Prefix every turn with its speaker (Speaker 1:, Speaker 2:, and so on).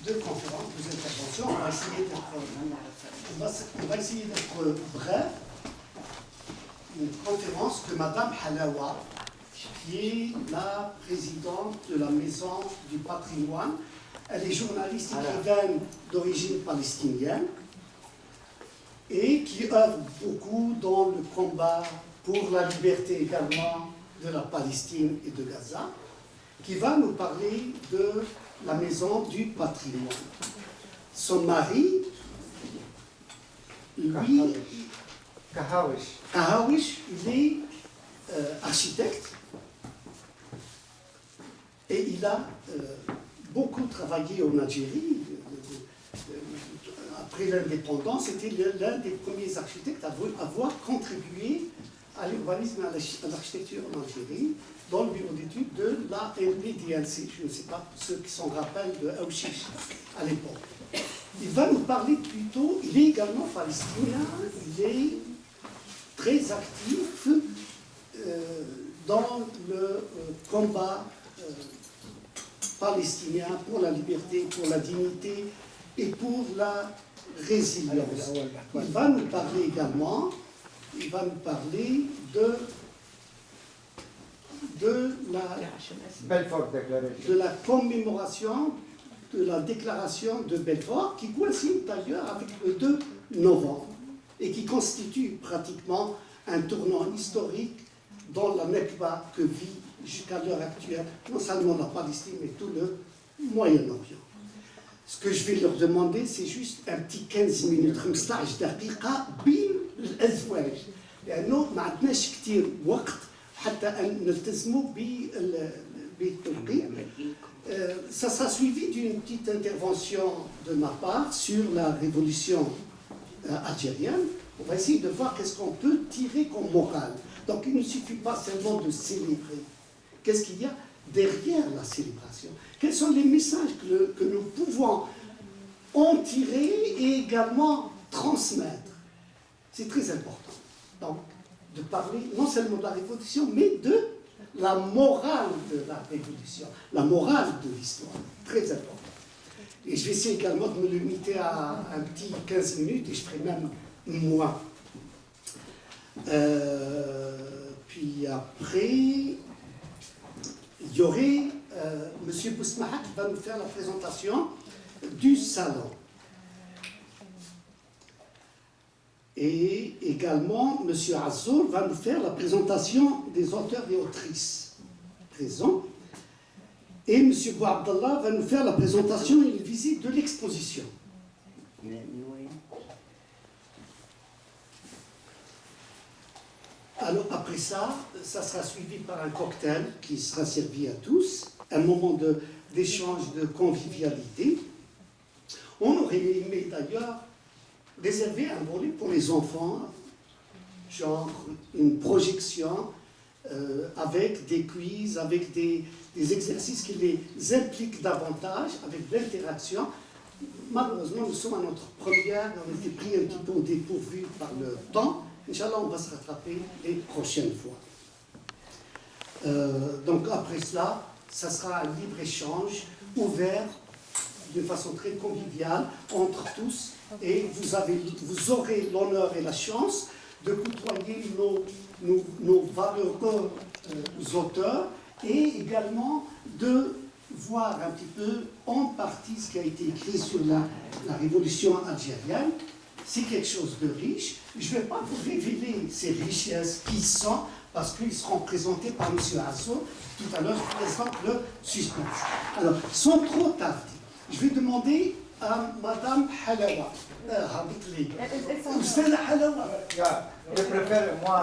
Speaker 1: deux conférences, deux interventions. On va essayer d'être bref. Une conférence de Madame Halawa, qui est la présidente de la Maison du Patrimoine. Elle est journaliste écrivaine d'origine palestinienne et qui œuvre beaucoup dans le combat pour la liberté également de la Palestine et de Gaza, qui va nous parler de la Maison du Patrimoine. Son mari, lui, Kahawish, il est architecte et il a beaucoup travaillé en Algérie. Après l'indépendance, c'était l'un des premiers architectes à avoir contribué à l'urbanisme et à l'architecture en Algérie dans le bureau d'études de la MPDNC. Je ne sais pas ceux qui s'en rappellent de Aouchiche à l'époque. Il va nous parler plutôt, il est également palestinien, il est très actif dans le combat palestinien pour la liberté, pour la dignité et pour la résilience. Il va nous parler également, il va nous parler de la commémoration de la déclaration de Belfort, qui coïncide d'ailleurs avec le 2 novembre et qui constitue pratiquement un tournant historique dans la Nekba que vit jusqu'à l'heure actuelle, non seulement la Palestine, mais tout le Moyen-Orient. Ce que je vais leur demander, c'est juste un petit 15 minutes, 15 دقيقة بين الأزواج، لأنه ما عندناش كتير وقت حتى أن نلتزموا بالتوقيت. Ça sera suivi d'une petite intervention de ma part sur la révolution algérienne. On va essayer de voir qu'est-ce qu'on peut tirer comme morale. Donc il ne suffit pas seulement de célébrer. Qu'est-ce qu'il y a derrière la célébration? Quels sont les messages que nous pouvons en tirer et également transmettre? C'est très important. Donc, de parler non seulement de la révolution, mais de la morale de la révolution, la morale de l'histoire. Très important. Et je vais essayer également de me limiter à un petit 15 minutes, et je ferai même moins. Puis après, il y aurait M. Bousmaha qui va nous faire la présentation du salon. Et également, M. Azzour va nous faire la présentation des auteurs et autrices présents. Et M. Bouabdallah va nous faire la présentation et une visite de l'exposition. Alors après ça, ça sera suivi par un cocktail qui sera servi à tous, un moment d'échange, de convivialité. On aurait aimé d'ailleurs réserver un volet pour les enfants, genre une projection avec des quiz, avec des exercices qui les impliquent davantage, avec de l'interaction. Malheureusement, nous sommes à notre première, on a été pris un petit peu au dépourvu par le temps. Inch'Allah, on va se rattraper les prochaines fois. Donc après cela, ça sera un libre-échange ouvert de façon très conviviale entre tous et vous aurez l'honneur et la chance de côtoyer nos valeureux auteurs et également de voir un petit peu en partie ce qui a été écrit sur la révolution algérienne. C'est quelque chose de riche. Je ne vais pas vous révéler ces richesses qui sont, parce qu'ils seront présentés par M. Asso. Tout à l'heure, je présente le suspense. Alors, sans trop tarder, je vais demander à Madame Halawa.
Speaker 2: Je préfère, moi,